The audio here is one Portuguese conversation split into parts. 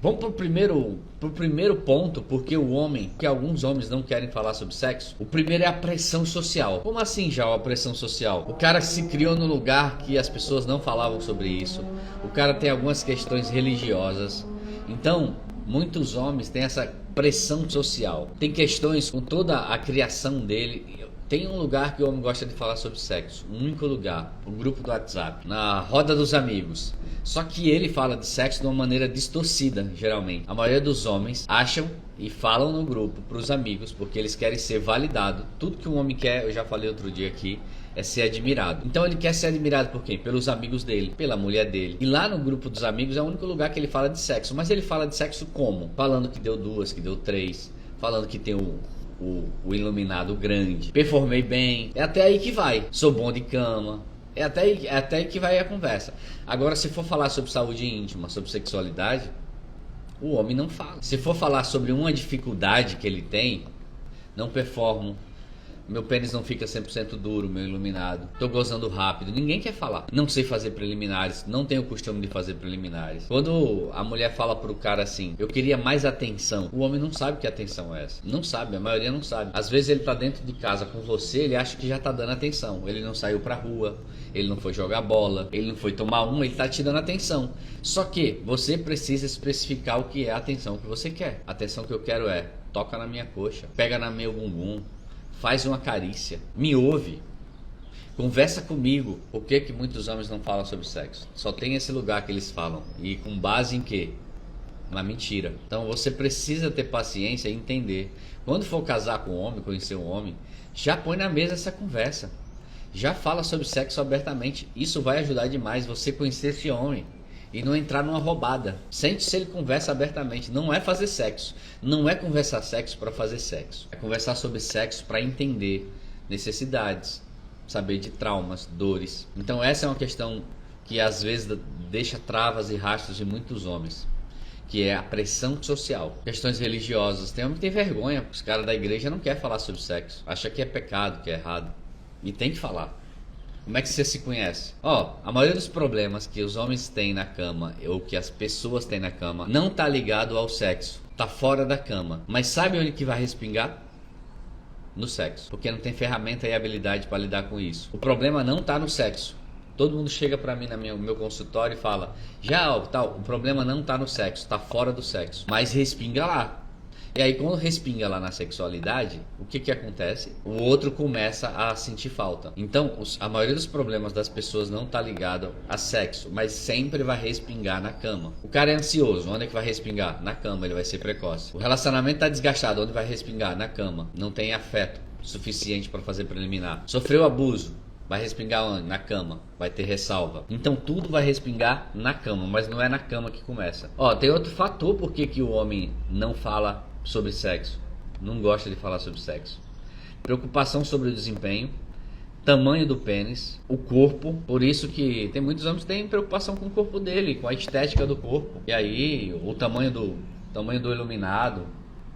Vamos pro primeiro ponto, porque alguns homens não querem falar sobre sexo. O primeiro é a pressão social. Como assim, já a pressão social? O cara se criou no lugar que as pessoas não falavam sobre isso. O cara tem algumas questões religiosas. Então, muitos homens têm essa pressão social. Tem questões com toda a criação dele. Tem um lugar que o homem gosta de falar sobre sexo, um único lugar, o grupo do WhatsApp, na roda dos amigos. Só que ele fala de sexo de uma maneira distorcida, geralmente. A maioria dos homens acham e falam no grupo para os amigos, porque eles querem ser validados. Tudo que um homem quer, eu já falei outro dia aqui, é ser admirado. Então ele quer ser admirado por quem? Pelos amigos dele, pela mulher dele. E lá no grupo dos amigos é o único lugar que ele fala de sexo. Mas ele fala de sexo como? Falando que deu 2, que deu 3, falando que tem o iluminado grande, performei bem, é até aí que vai, sou bom de cama, é até aí que vai a conversa. Agora, se for falar sobre saúde íntima, sobre sexualidade, o homem não fala. Se for falar sobre uma dificuldade que ele tem, não performo, meu pênis não fica 100% duro, meu iluminado, tô gozando rápido, ninguém quer falar. Não sei fazer preliminares, não tenho o costume de fazer preliminares. Quando a mulher fala pro cara assim, eu queria mais atenção, o homem não sabe que atenção é essa. Não sabe, a maioria não sabe. Às vezes ele tá dentro de casa com você, ele acha que já tá dando atenção. Ele não saiu pra rua, ele não foi jogar bola, ele não foi tomar uma, ele tá te dando atenção. Só que você precisa especificar o que é a atenção que você quer. A atenção que eu quero é, toca na minha coxa, pega na meu bumbum, faz uma carícia, me ouve, conversa comigo. Por que muitos homens não falam sobre sexo? Só tem esse lugar que eles falam. E com base em quê? Na mentira. Então você precisa ter paciência e entender. Quando for casar com um homem, conhecer um homem, já põe na mesa essa conversa. Já fala sobre sexo abertamente. Isso vai ajudar demais você conhecer esse homem e não entrar numa roubada. Sente se ele conversa abertamente. Não é fazer sexo. Não é conversar sexo para fazer sexo. É conversar sobre sexo para entender necessidades, saber de traumas, dores. Então essa é uma questão que às vezes deixa travas e rastros de muitos homens, que é a pressão social. Questões religiosas. Tem homem que tem vergonha. Os caras da igreja não querem falar sobre sexo. Acha que é pecado, que é errado. E tem que falar. Como é que você se conhece? A maioria dos problemas que os homens têm na cama, ou que as pessoas têm na cama, não tá ligado ao sexo. Tá fora da cama. Mas sabe onde que vai respingar? No sexo. Porque não tem ferramenta e habilidade para lidar com isso. O problema não tá no sexo. Todo mundo chega pra mim no meu consultório e fala, o problema não tá no sexo, tá fora do sexo. Mas respinga lá. E aí quando respinga lá na sexualidade, o que acontece? O outro começa a sentir falta. Então a maioria dos problemas das pessoas não tá ligado a sexo, mas sempre vai respingar na cama. O cara é ansioso, onde é que vai respingar? Na cama, ele vai ser precoce. O relacionamento tá desgastado, onde vai respingar? Na cama. Não tem afeto suficiente para fazer preliminar. Sofreu abuso, vai respingar onde? Na cama. Vai ter ressalva. Então tudo vai respingar na cama, mas não é na cama que começa. Tem outro fator por que o homem não fala sobre sexo, não gosta de falar sobre sexo. Preocupação sobre o desempenho, tamanho do pênis, o corpo. Por isso que tem muitos homens que têm preocupação com o corpo dele, com a estética do corpo. E aí o tamanho do iluminado,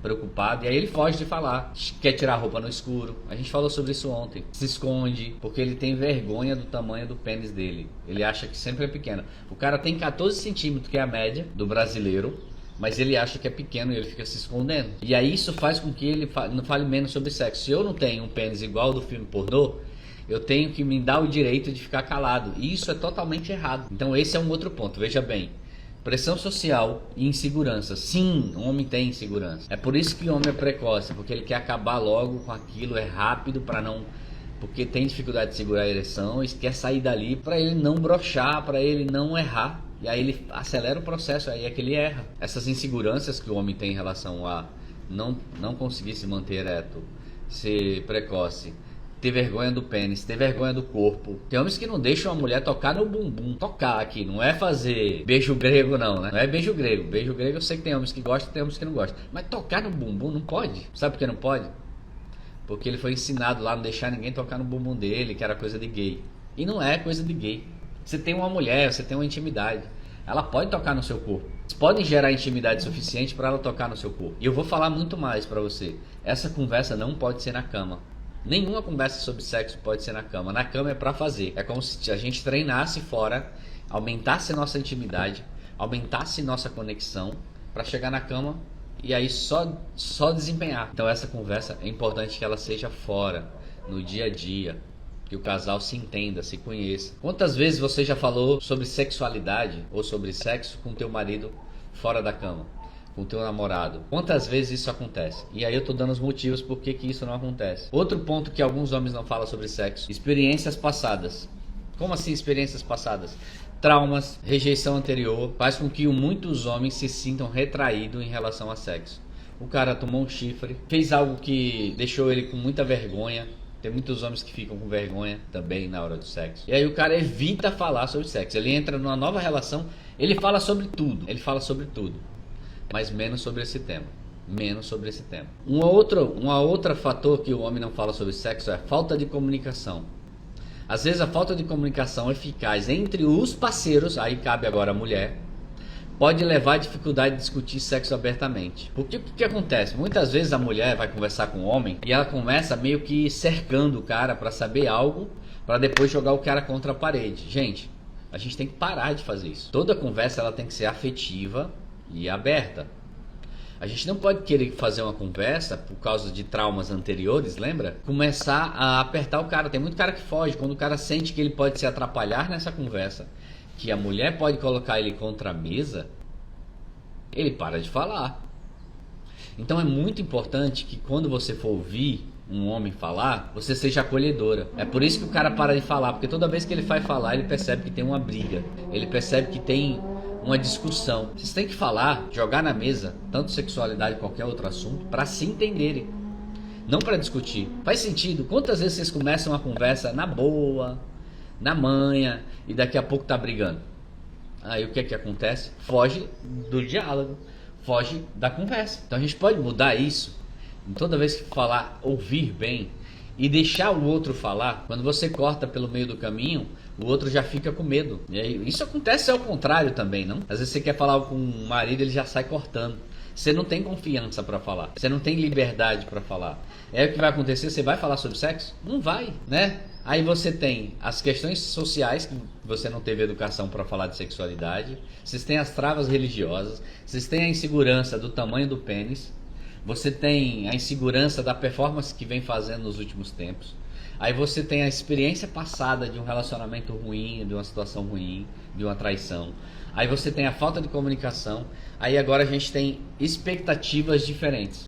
preocupado. E aí ele foge de falar, quer tirar a roupa no escuro. A gente falou sobre isso ontem. Se esconde porque ele tem vergonha do tamanho do pênis dele. Ele acha que sempre é pequeno. O cara tem 14 centímetros, que é a média do brasileiro, mas ele acha que é pequeno e ele fica se escondendo. E aí isso faz com que ele não fale menos sobre sexo. Se eu não tenho um pênis igual ao do filme pornô, eu tenho que me dar o direito de ficar calado. E isso é totalmente errado. Então esse é um outro ponto. Veja bem, pressão social e insegurança. Sim, o homem tem insegurança. É por isso que o homem é precoce, porque ele quer acabar logo com aquilo, é rápido para não... Porque tem dificuldade de segurar a ereção e quer sair dali para ele não brochar, para ele não errar. E aí ele acelera o processo, aí é que ele erra. Essas inseguranças que o homem tem em relação a não conseguir se manter ereto, ser precoce, ter vergonha do pênis, ter vergonha do corpo. Tem homens que não deixam a mulher tocar no bumbum. Tocar aqui, não é fazer beijo grego não, né? Não é beijo grego. Beijo grego eu sei que tem homens que gostam, tem homens que não gostam. Mas tocar no bumbum não pode. Sabe por que não pode? Porque ele foi ensinado lá a não deixar ninguém tocar no bumbum dele, que era coisa de gay. E não é coisa de gay. Você tem uma mulher, você tem uma intimidade. Ela pode tocar no seu corpo. Vocês podem gerar intimidade suficiente para ela tocar no seu corpo. E eu vou falar muito mais para você. Essa conversa não pode ser na cama. Nenhuma conversa sobre sexo pode ser na cama. Na cama é para fazer. É como se a gente treinasse fora, aumentasse nossa intimidade, aumentasse nossa conexão para chegar na cama e aí só desempenhar. Então essa conversa é importante que ela seja fora, no dia a dia, que o casal se entenda, se conheça. Quantas vezes você já falou sobre sexualidade ou sobre sexo com teu marido fora da cama, com teu namorado? Quantas vezes isso acontece? E aí eu tô dando os motivos por que isso não acontece. Outro ponto que alguns homens não falam sobre sexo: experiências passadas. Como assim experiências passadas? Traumas, rejeição anterior, faz com que muitos homens se sintam retraídos em relação a sexo. O cara tomou um chifre, fez algo que deixou ele com muita vergonha. Tem muitos homens que ficam com vergonha também na hora do sexo. E aí o cara evita falar sobre sexo. Ele entra numa nova relação, ele fala sobre tudo. Mas menos sobre esse tema. Um outro fator que o homem não fala sobre sexo é a falta de comunicação. Às vezes a falta de comunicação eficaz entre os parceiros, aí cabe agora a mulher, pode levar à dificuldade de discutir sexo abertamente. Porque o que acontece? Muitas vezes a mulher vai conversar com o homem e ela começa meio que cercando o cara para saber algo, para depois jogar o cara contra a parede. Gente, a gente tem que parar de fazer isso. Toda conversa ela tem que ser afetiva e aberta. A gente não pode querer fazer uma conversa por causa de traumas anteriores, lembra? Começar a apertar o cara. Tem muito cara que foge. Quando o cara sente que ele pode se atrapalhar nessa conversa, que a mulher pode colocar ele contra a mesa, ele para de falar. Então é muito importante que quando você for ouvir um homem falar, você seja acolhedora. É por isso que o cara para de falar, porque toda vez que ele vai falar, ele percebe que tem uma briga. Ele percebe que tem uma discussão. Vocês têm que falar, jogar na mesa, tanto sexualidade como qualquer outro assunto, para se entenderem, não para discutir. Faz sentido? Quantas vezes vocês começam uma conversa na boa, na manha, e daqui a pouco tá brigando? Aí o que é que acontece? Foge do diálogo, foge da conversa. Então a gente pode mudar isso. Toda vez que falar, ouvir bem e deixar o outro falar. Quando você corta pelo meio do caminho, o outro já fica com medo. E aí, isso acontece ao contrário também, não? Às vezes você quer falar com o marido, ele já sai cortando. Você não tem confiança para falar. Você não tem liberdade para falar. É o que vai acontecer? Você vai falar sobre sexo? Não vai, né? Aí você tem as questões sociais, que você não teve educação para falar de sexualidade. Vocês têm as travas religiosas. Vocês têm a insegurança do tamanho do pênis. Você tem a insegurança da performance que vem fazendo nos últimos tempos. Aí você tem a experiência passada de um relacionamento ruim, de uma situação ruim, de uma traição. Aí você tem a falta de comunicação. Aí agora a gente tem expectativas diferentes.